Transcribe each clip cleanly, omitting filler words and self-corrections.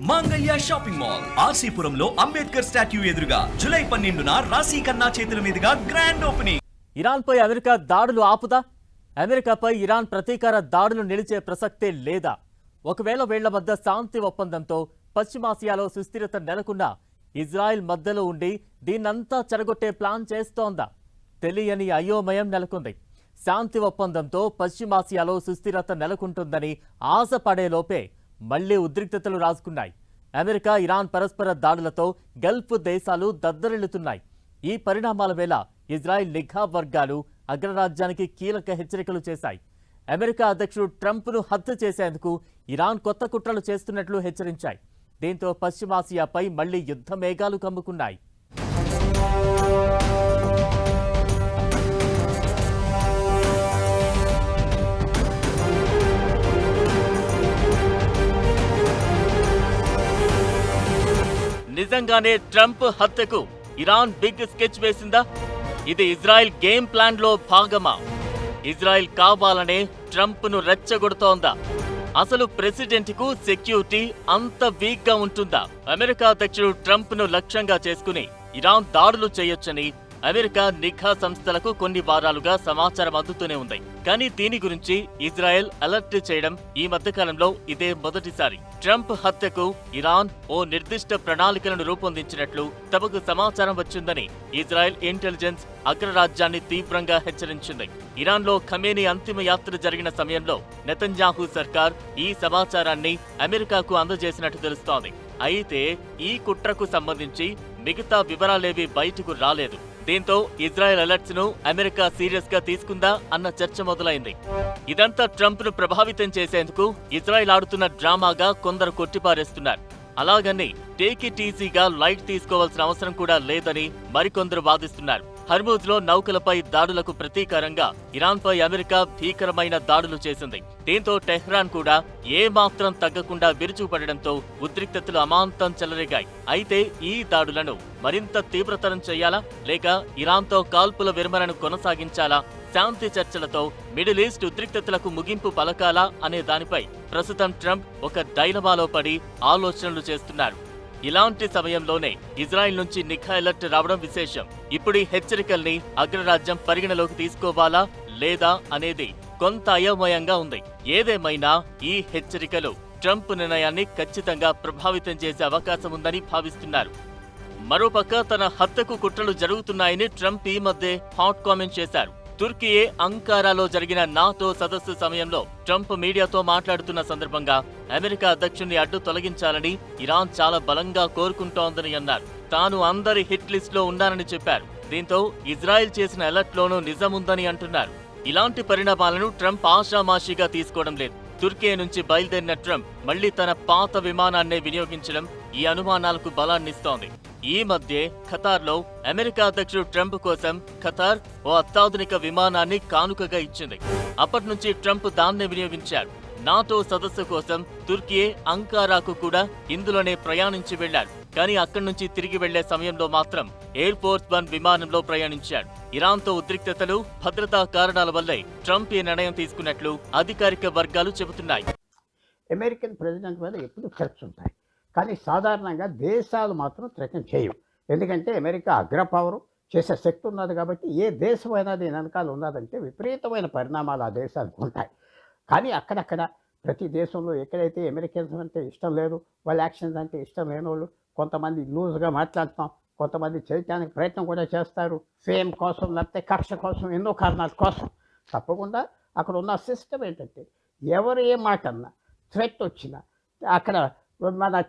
మాంగళ్య shopping mall ఆర్సీపురంలో Ambedkar statue ఎదురుగా July 12న రాశి ఖన్నా చేతుల మీదుగా గ్రాండ్ ఓపెనింగ్. ఇరాన్పై అమెరికా దాడులు ఆపుదా? అమెరికాపై ఇరాన్ ప్రతీకార దాడులు నిలిచే ప్రసక్తే లేదా? ఒకవేళ వీళ్ల మధ్య శాంతి ఒప్పందంతో పశ్చిమాసియాలో సుస్థిరత నెలకొన్నా ఇజ్రాయెల్ మధ్యలో ఉండి దీన్నంతా చెడగొట్టే ప్లాన్ చేస్తోందా? తెలియని అయోమయం నెలకొంది. శాంతి ఒప్పందంతో పశ్చిమాసియాలో సుస్థిరత నెలకొంటుందని ఆశపడేలోపే మళ్లీ ఉద్రిక్తతలు రాజుకున్నాయి. అమెరికా ఇరాన్ పరస్పర దాడులతో గల్ఫ్ దేశాలు దద్దరిల్లుతున్నాయి. ఈ పరిణామాల వేళ ఇజ్రాయెల్ నిఘా వర్గాలు అగ్రరాజ్యానికి కీలక హెచ్చరికలు చేశాయి. అమెరికా అధ్యక్షుడు ట్రంప్ను హత్య చేసేందుకు ఇరాన్ కొత్త కుట్రలు చేస్తున్నట్లు హెచ్చరించాయి. దీంతో పశ్చిమాసియాపై మళ్లీ యుద్ధ మేఘాలు కమ్ముకున్నాయి. నిజంగానే ట్రంప్ హత్యకు ఇరాన్ బిగ్ స్కెచ్ వేసిందా? ఇది ఇజ్రాయెల్ గేమ్ ప్లాన్ లో భాగమా? ఇజ్రాయెల్ కావాలనే ట్రంప్ను రెచ్చగొడుతోందా? అసలు ప్రెసిడెంట్ కు సెక్యూరిటీ అంత వీక్ గా ఉంటుందా? అమెరికా అధ్యక్షుడు ట్రంప్ను లక్ష్యంగా చేసుకుని ఇరాన్ దాడులు చేయొచ్చని అమెరికా నిఘా సంస్థలకు కొన్ని వారాలుగా సమాచారం అందుతూనే ఉంది. కానీ దీని గురించి ఇజ్రాయెల్ అలర్ట్ చేయడం ఈ మధ్యకాలంలో ఇదే మొదటిసారి. ట్రంప్ హత్యకు ఇరాన్ ఓ నిర్దిష్ట ప్రణాళికలను రూపొందించినట్లు తమకు సమాచారం వచ్చిందని ఇజ్రాయెల్ ఇంటెలిజెన్స్ అగ్రరాజ్యాన్ని తీవ్రంగా హెచ్చరించింది. ఇరాన్లో ఖమేనీ అంతిమ యాత్ర జరిగిన సమయంలో నెతన్యాహు సర్కార్ ఈ సమాచారాన్ని అమెరికాకు అందజేసినట్టు తెలుస్తోంది. అయితే ఈ కుట్రకు సంబంధించి మిగతా వివరాలేవీ బయటకు రాలేదు. దీంతో ఇజ్రాయెల్ అలర్ట్స్ ను అమెరికా సీరియస్ గా తీసుకుందా అన్న చర్చ మొదలైంది. ఇదంతా ట్రంప్ ను ప్రభావితం చేసేందుకు ఇజ్రాయెల్ ఆడుతున్న డ్రామాగా కొందరు కొట్టిపారేస్తున్నారు. అలాగని టేక్ ఇట్ ఈజీగా లైట్ తీసుకోవాల్సిన అవసరం కూడా లేదని మరికొందరు వాదిస్తున్నారు. హర్మూజ్ లో నౌకలపై దాడులకు ప్రతీకారంగా ఇరాన్పై అమెరికా భీకరమైన దాడులు చేసింది. దీంతో టెహ్రాన్ కూడా ఏమాత్రం తగ్గకుండా విరుచుపడడంతో ఉద్రిక్తతలు అమాంతం చెలరేగాయి. అయితే ఈ దాడులను మరింత తీవ్రతరం చేయాలా లేక ఇరాన్తో కాల్పుల విరమణను కొనసాగించాలా? శాంతి చర్చలతో మిడిల్ ఈస్ట్ ఉద్రిక్తతలకు ముగింపు పలకాలా అనే దానిపై ప్రస్తుతం ట్రంప్ ఒక డైలమాలో పడి ఆలోచనలు చేస్తున్నారు. ఇలాంటి సమయంలోనే ఇజ్రాయెల్ నుంచి నిఘా అలర్ట్ రావడం విశేషం. ఇప్పుడు ఈ హెచ్చరికల్ని అగ్రరాజ్యం పరిగణలోకి తీసుకోవాలా లేదా అనేది కొంత అయోమయంగా ఉంది. ఏదేమైనా ఈ హెచ్చరికలు ట్రంప్ నిర్ణయాన్ని ఖచ్చితంగా ప్రభావితం చేసే అవకాశం ఉందని భావిస్తున్నారు. మరోపక్క తన హత్యకు కుట్రలు జరుగుతున్నాయని ట్రంప్ ఈ మధ్య హాట్ కామెంట్ చేశారు. తుర్కీయే అంకారాలో జరిగిన నాటో సదస్సు సమయంలో ట్రంప్ మీడియాతో మాట్లాడుతున్న సందర్భంగా అమెరికా అధ్యక్షుడిని అడ్డు తొలగించాలని ఇరాన్ చాలా బలంగా కోరుకుంటోందని అన్నారు. తాను అందరి హిట్ లిస్ట్ లో ఉన్నానని చెప్పారు. దీంతో ఇజ్రాయెల్ చేసిన అలర్ట్ లోనూ నిజముందని అంటున్నారు. ఇలాంటి పరిణామాలను ట్రంప్ ఆషామాషిగా తీసుకోవడం లేదు. తుర్కీ నుంచి బయలుదేరిన ట్రంప్ మళ్లీ తన పాత విమానాన్నే వినియోగించడం ఈ అనుమానాలకు బలాన్నిస్తోంది. ఈ మధ్య ఖతార్లో అమెరికా అధ్యక్షుడు ట్రంప్ కోసం ఖతార్ ఓ అత్యాధునిక విమానాన్ని కానుకగా ఇచ్చింది. అప్పటి నుంచి ట్రంప్ దాన్నే వినియోగించారు. నాటో సదస్సు కోసం తుర్కీ అంకారాకు కూడా ఇందులోనే ప్రయాణించి వెళ్లారు. కానీ అక్కడి నుంచి తిరిగి వెళ్లే సమయంలో మాత్రం ఎయిర్ ఫోర్స్ 1 విమానంలో ప్రయాణించాడు. ఇరాన్తో ఉద్రిక్తతలు, భద్రతా కారణాల వల్లే ట్రంప్ ఈ నిర్ణయం తీసుకున్నట్లు అధికారిక వర్గాలు చెబుతున్నాయి. అమెరికన్ ప్రెసిడెంట్ మీద ఎప్పుడు థ్రెట్స్ ఉంటాయి, కానీ సాధారణంగా దేశాలు మాత్రం థ్రెటన్ చేయవు. ఎందుకంటే అమెరికా అగ్రపవరు, చేసే శక్తి ఉన్నది కాబట్టి ఏ దేశమైనా దీని వెనకాల ఉన్నదంటే విపరీతమైన పరిణామాలు ఆ దేశానికి ఉంటాయి. కానీ అక్కడక్కడ ప్రతి దేశంలో ఎక్కడైతే అమెరికన్స్ అంటే ఇష్టం లేదు, వాళ్ళ యాక్షన్స్ అంటే ఇష్టం లేని వాళ్ళు కొంతమంది లూజ్గా మాట్లాడతాం, కొంతమంది చేయటానికి ప్రయత్నం కూడా చేస్తారు. ఫేమ్ కోసం, లేకపోతే కక్ష కోసం, ఎన్నో కారణాల కోసం. తప్పకుండా అక్కడ ఉన్న సిస్టమ్ ఏంటంటే ఎవరు ఏ మాట అన్నా, థ్రెట్ వచ్చినా, అక్కడ మన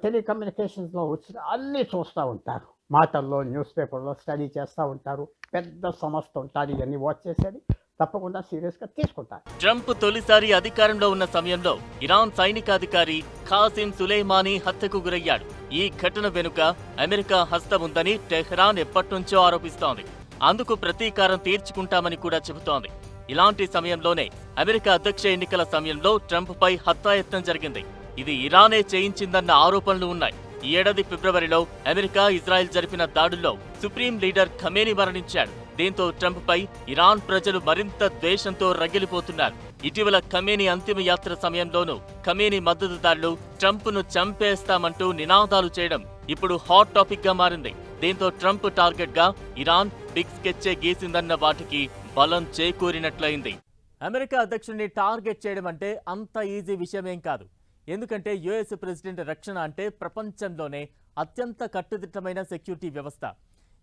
టెలికమ్యూనికేషన్స్లో వచ్చిన అన్నీ చూస్తూ ఉంటారు. మాటల్లో, న్యూస్ పేపర్లో స్టడీ చేస్తూ ఉంటారు. పెద్ద సంస్థ ఉంటుంది, ఇవన్నీ వాచ్ చేసేది. తప్పకుండా సీరియస్గా తీసుకుంటారు. ట్రంప్ తొలిసారి అధికారంలో ఉన్న సమయంలో ఇరాన్ సైనికాధికారి ఖాసిం సులేమానీ హత్యకు గురయ్యాడు. ఈ ఘటన వెనుక అమెరికా హస్తం ఉందని టెహ్రాన్ ఎప్పటినుంచో ఆరోపిస్తోంది. అందుకు ప్రతీకారం తీర్చుకుంటామని కూడా చెబుతోంది. ఇలాంటి సమయంలోనే అమెరికా అధ్యక్ష ఎన్నికల సమయంలో ట్రంప్ పై హత్యాయత్నం జరిగింది. ఇది ఇరానే చేయించిందన్న ఆరోపణలు ఉన్నాయి. ఈ ఏడాది ఫిబ్రవరిలో అమెరికా, ఇజ్రాయెల్ జరిపిన దాడుల్లో సుప్రీం లీడర్ ఖమేనీ మరణించాడు. దీంతో ట్రంప్పై ఇరాన్ ప్రజలు మరింత ద్వేషంతో రగిలిపోతున్నారు. ఇటీవల ఖమేనీ అంతిమ యాత్ర సమయంలోనూ ఖమేనీ మద్దతుదారులు ట్రంప్ను చంపేస్తామంటూ నినాదాలు చేయడం ఇప్పుడు హాట్ టాపిక్ గా మారింది. దీంతో ట్రంప్ టార్గెట్ గా ఇరాన్ బిగ్ స్కెచ్చే గీసిందన్న వాటికి బలం చేకూరినట్లయింది. అమెరికా అధ్యక్షుడిని టార్గెట్ చేయడం అంటే అంత ఈజీ విషయమేం కాదు. ఎందుకంటే యుఎస్ ప్రెసిడెంట్ రక్షణ అంటే ప్రపంచంలోనే అత్యంత కట్టుదిట్టమైన సెక్యూరిటీ వ్యవస్థ.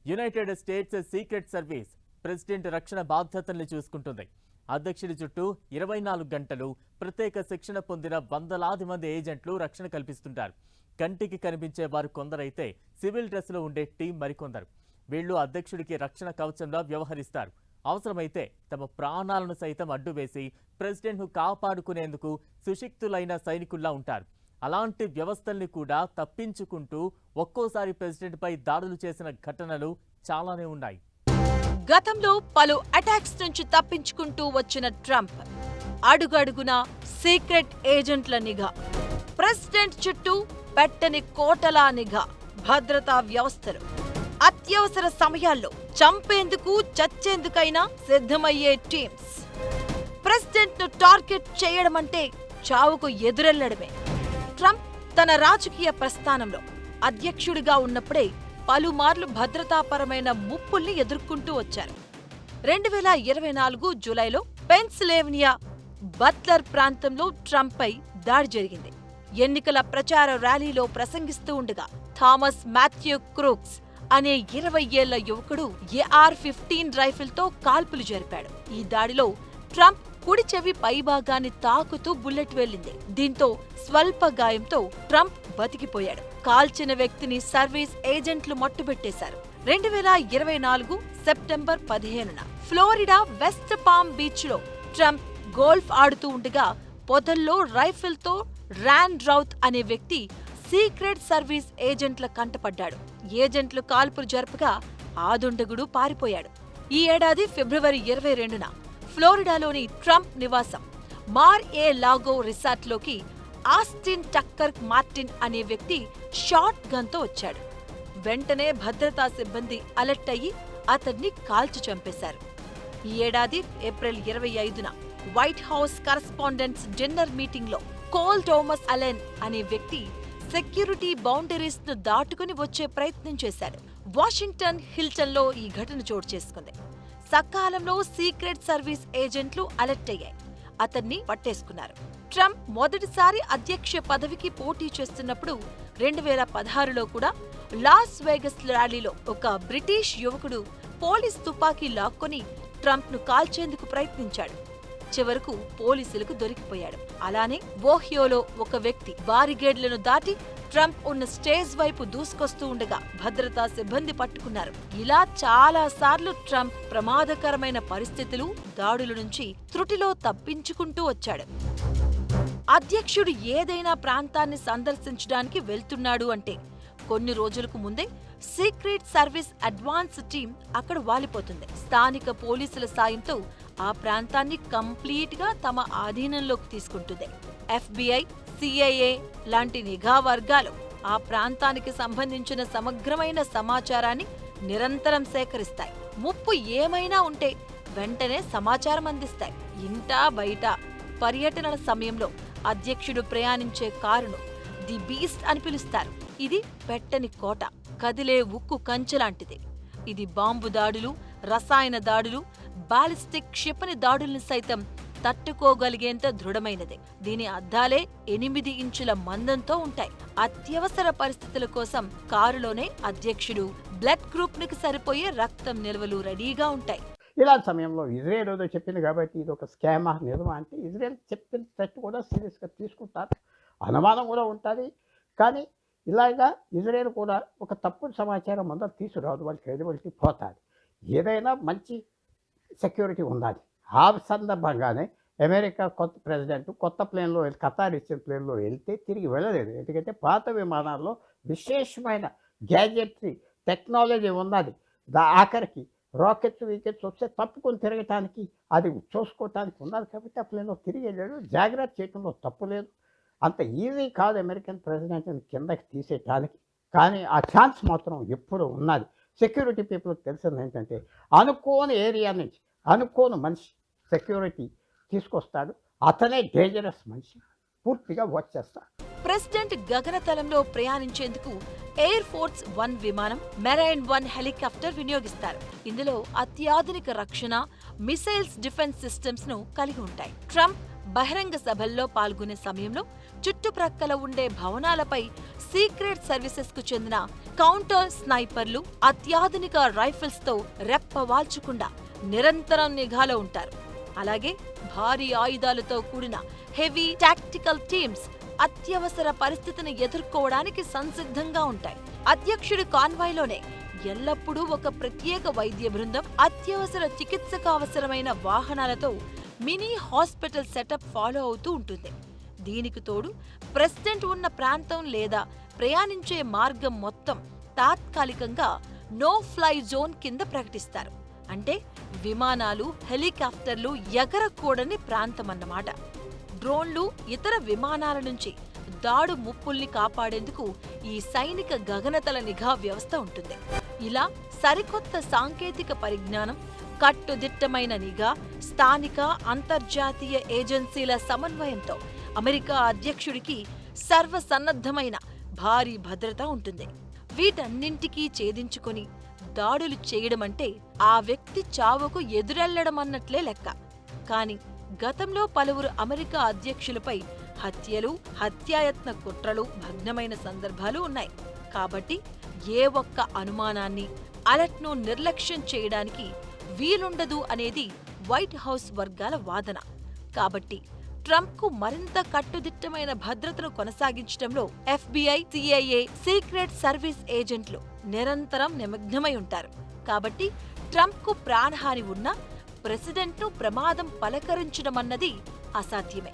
United states secret service president రక్షణ బాధ్యతల్ని చూసుకుంటుంది. అధ్యక్షుడి చుట్టూ 24 గంటలు ప్రత్యేక శిక్షణ పొందిన వందలాది మంది ఏజెంట్లు రక్షణ కల్పిస్తుంటారు. కంటికి కనిపించే వారు కొందరైతే సివిల్ డ్రెస్లో ఉండే టీం మరికొందరు. వీళ్లు అధ్యక్షుడికి రక్షణ కవచంలా వ్యవహరిస్తారు. అవసరమైతే తమ ప్రాణాలను సైతం అడ్డువేసి ప్రెసిడెంట్ను కాపాడుకునేందుకు సుశిక్తులైన సైనికుల్లా ఉంటారు. అలాంటి వ్యవస్థల్ని కూడా తప్పించుకుంటూ ఒక్కోసారి ప్రెసిడెంట్పై దాడులు చేసిన ఘటనలు చాలానే ఉన్నాయి. గతంలో పలు అటాక్స్ నుంచి తప్పించుకుంటూ వచ్చిన ట్రంప్ అడుగడుగునా సీక్రెట్ ఏజెంట్ల నిఘా, ప్రెసిడెంట్ చుట్టూ పెట్టని కోటలా నిఘా, భద్రతా వ్యవస్థలు, అత్యవసర సమయాల్లో చంపేందుకు చచ్చేందుకైనా సిద్ధమయ్యే టీమ్స్. ప్రెసిడెంట్ ను టార్గెట్ చేయడమంటే చావుకు ఎదురెళ్లడమే. ట్రంప్ తన రాజకీయ ప్రస్థానంలో అధ్యక్షుడిగా ఉన్నప్పుడే పలుమార్లు భద్రతాపరమైన ముప్పుల్ని ఎదుర్కొంటూ వచ్చారు. 2024 జూలైలో పెన్సిల్వేనియా బట్లర్ ప్రాంతంలో ట్రంప్పై దాడి జరిగింది. ఎన్నికల ప్రచార ర్యాలీలో ప్రసంగిస్తూ ఉండగా థామస్ మాథ్యూ క్రూక్స్ అనే 20 ఏళ్ల యువకుడు AR-15 రైఫిల్తో కాల్పులు జరిపాడు. ఈ దాడిలో ట్రంప్ కుడి చెవి పైభాగాన్ని తాకుతూ బుల్లెట్ వెళ్లింది. దీంతో స్వల్ప గాయంతో ట్రంప్ బతికిపోయాడు. కాల్చిన వ్యక్తిని సర్వీస్ ఏజెంట్లు మట్టుబెట్టేశారు. 2024 సెప్టెంబర్ 15న ఫ్లోరిడా వెస్ట్ పామ్ బీచ్ లో ట్రంప్ గోల్ఫ్ ఆడుతూ ఉండగా పొదల్లో రైఫిల్తో ర్యాన్ రౌత్ అనే వ్యక్తి సీక్రెట్ సర్వీస్ ఏజెంట్ల కంటపడ్డాడు. ఏజెంట్లు కాల్పులు జరపగా ఆ దుండగుడు పారిపోయాడు. ఈ ఏడాది ఫిబ్రవరి 22న ఫ్లోరిడాలోని ట్రంప్ నివాసం మార్-ఏ-లాగో రిసార్ట్లోకి ఆస్టిన్ టక్కర్ మార్టిన్ అనే వ్యక్తి షాట్ గన్తో వచ్చాడు. వెంటనే భద్రతా సిబ్బంది అలర్ట్ అయ్యి అతన్ని కాల్చి చంపేశారు. ఈ ఏడాది ఏప్రిల్ 25న వైట్ హౌస్ కరస్పాండెంట్స్ డిన్నర్ మీటింగ్లో కోల్ థోమస్ అలెన్ అనే వ్యక్తి సెక్యూరిటీ బౌండరీస్ ను దాటుకుని వచ్చే ప్రయత్నం చేశాడు. వాషింగ్టన్ హిల్టన్లో ఈ ఘటన చోటు చేసుకుంది. సకాలంలో సీక్రెట్ సర్వీస్ ఏజెంట్లు అలర్ట్ అయ్యాయి. అతన్ని పట్టేసుకున్నారు. ట్రంప్ మొదటిసారి అధ్యక్ష పదవికి పోటీ చేస్తున్నప్పుడు 2016లో కూడా లాస్ వేగస్ ర్యాలీలో ఒక బ్రిటిష్ యువకుడు పోలీస్ తుపాకీ లాక్కొని ట్రంప్ ను కాల్చేందుకు ప్రయత్నించాడు. చివరకు పోలీసులకు దొరికిపోయాడు. అలానే ఓహియోలో ఒక వ్యక్తి బారిగేడ్లను దాటి ట్రంప్ ఉన్న స్టేజ్ వైపు దూసుకొస్తూ ఉండగా భద్రతా సిబ్బంది పట్టుకున్నారు. ఇలా చాలా సార్లు ట్రంప్ ప్రమాదకరమైన పరిస్థితులు, దాడుల నుంచి త్రుటిలో తప్పించుకుంటూ వచ్చాడు. అధ్యక్షుడు ఏదైనా ప్రాంతాన్ని సందర్శించడానికి వెళ్తున్నాడు అంటే కొన్ని రోజులకు ముందే సీక్రెట్ సర్వీస్ అడ్వాన్స్ టీం అక్కడ వాలిపోతుంది. స్థానిక పోలీసుల సాయంతో ఆ ప్రాంతాన్ని కంప్లీట్ గా తమ ఆధీనంలోకి తీసుకుంటుంది. FBI, CIA లాంటి నిఘా వర్గాలు ఆ ప్రాంతానికి సంబంధించిన సమగ్రమైన సమాచారాన్ని నిరంతరం సేకరిస్తాయి. ముప్పు ఏమైనా ఉంటే వెంటనే సమాచారం అందిస్తాయి. ఇంటా బయట పర్యటనల సమయంలో అధ్యక్షుడు ప్రయాణించే కారును ది బీస్ట్ అని పిలుస్తారు. ఇది పెట్టని కోట, కదిలే ఉక్కు కంచెలాంటిది. ఇది బాంబు దాడులు, రసాయన దాడులు, బాలిస్టిక్ క్షిపణి దాడుల్ని సైతం తట్టుకోగలిగేంత దృఢమైనది. దీని అద్దాలే 8 ఇంచుల మందంతో ఉంటాయి. అత్యవసర పరిస్థితుల కోసం కారులోనే అధ్యక్షుడు, బ్లడ్ గ్రూప్ నికి సరిపోయే రక్తం నిల్వలు రెడీగా ఉంటాయి. ఇలాంటి సమయంలో ఇజ్రాయెల్ ఏదో చెప్పింది కాబట్టి ఇది ఒక స్కామా నిజమా అంటే ఇజ్రాయెల్ చెప్పిన థ్రెట్ కూడా సీరియస్గా తీసుకుంటారు. అనుమానం కూడా ఉంటుంది. కానీ ఇలాగా ఇజ్రాయెల్ కూడా ఒక తప్పుడు సమాచారం అందరూ తీసుకురాదు, వాళ్ళ క్రెడిబిలిటీ పోతుంది. ఏదైనా మంచి సెక్యూరిటీ ఉండాలి. ఆ సందర్భంగానే అమెరికా కొత్త ప్రెసిడెంట్ కొత్త ప్లేన్లో ఖతార్ ఇచ్చిన ప్లేన్లో వెళ్తే తిరిగి వెళ్ళలేదు. ఎందుకంటే పాత విమానాల్లో విశేషమైన గ్యాజెట్రీ టెక్నాలజీ ఉన్నది. ఆఖరికి రాకెట్స్ వీకెట్స్ వస్తే తప్పుకొని తిరగటానికి అది చూసుకోవటానికి ఉన్నది కాబట్టి ఆ ప్లేన్లో తిరిగి వెళ్ళాడు. జాగ్రత్త చేయడంలో తప్పు లేదు. అంత ఈజీ కాదు అమెరికన్ ప్రెసిడెంట్ని కిందకి తీసేయటానికి. కానీ ఆ ఛాన్స్ మాత్రం ఎప్పుడు ఉన్నది. సెక్యూరిటీ పీపుల్కి తెలిసింది ఏంటంటే అనుకోని ఏరియా నుంచి అనుకోని మనిషి సెక్యూరిటీ తీసుకొస్తాడు, అతనే డేంజరస్ మనిషి, పూర్తిగా వచ్చేస్తాడు. ప్రెసిడెంట్ గగనతలంలో ప్రయాణించేందుకు ఎయిర్ ఫోర్స్ 1 విమానం, మెరైన్ 1 హెలికాప్టర్ వినియోగిస్తారు. ఇందులో అత్యాధునిక రక్షణ, మిసైల్స్ డిఫెన్స్ సిస్టమ్స్ ను కలిగి ఉంటాయి. ట్రంప్ బహిరంగ సభల్లో పాల్గొనే సమయంలో చుట్టుప్రక్కల ఉండే భవనాలపై సీక్రెట్ సర్వీసెస్ కు చెందిన కౌంటర్ స్నైపర్లు అత్యాధునిక రైఫిల్స్ తో రెప్పవాల్చకుండా నిరంతరం నిఘాలో ఉంటారు. అలాగే భారీ ఆయుధాలతో కూడిన హెవీ టాక్టికల్ టీమ్స్ అత్యవసర పరిస్థితిని ఎదుర్కోవడానికి సంసిద్ధంగా ఉంటాయి. అధ్యక్షుడి కాన్వాయ్లోనే ఎల్లప్పుడూ ఒక ప్రత్యేక వైద్య బృందం అత్యవసర చికిత్సకు అవసరమైన వాహనాలతో మినీ హాస్పిటల్ సెటప్ ఫాలో అవుతూ ఉంటుంది. దీనికి తోడు ప్రెసిడెంట్ ఉన్న ప్రాంతం లేదా ప్రయాణించే మార్గం మొత్తం తాత్కాలికంగా నో ఫ్లై జోన్ కింద ప్రకటిస్తారు. అంటే విమానాలు, హెలికాప్టర్లు ఎగరకూడని ప్రాంతమన్నమాట. డ్రోన్లు, ఇతర విమానాల నుంచి దాడు ముప్పుల్ని కాపాడేందుకు ఈ సైనిక గగనతల నిఘా వ్యవస్థ ఉంటుంది. ఇలా సరికొత్త సాంకేతిక పరిజ్ఞానం, కట్టుదిట్టమైన నిఘా, స్థానిక, అంతర్జాతీయ ఏజెన్సీల సమన్వయంతో అమెరికా అధ్యక్షుడికి సర్వసన్నద్ధమైన భారీ భద్రత ఉంటుంది. వీటన్నింటికీ ఛేదించుకొని దాడులు చేయడమంటే ఆ వ్యక్తి చావుకు ఎదురెళ్లడమన్నట్లే లెక్క. కాని గతంలో పలువురు అమెరికా అధ్యక్షులపై హత్యలు, హత్యాయత్న కుట్రలు భగ్నమైన సందర్భాలు ఉన్నాయి. కాబట్టి ఏ ఒక్క అనుమానాన్ని, అలర్ట్ను నిర్లక్ష్యం చేయడానికి వీలుండదు అనేది వైట్ హౌస్ వర్గాల వాదన. కాబట్టి ట్రంప్కు మరింత కట్టుదిట్టమైన భద్రతను కొనసాగించడంలో FBI, CIA, సీక్రెట్ సర్వీస్ ఏజెంట్లు నిరంతరం నిమగ్నమై ఉంటారు. కాబట్టి ట్రంప్కు ప్రాణహాని ఉన్నా ప్రెసిడెంట్ను ప్రమాదం పలకరించడమన్నది అసాధ్యమే.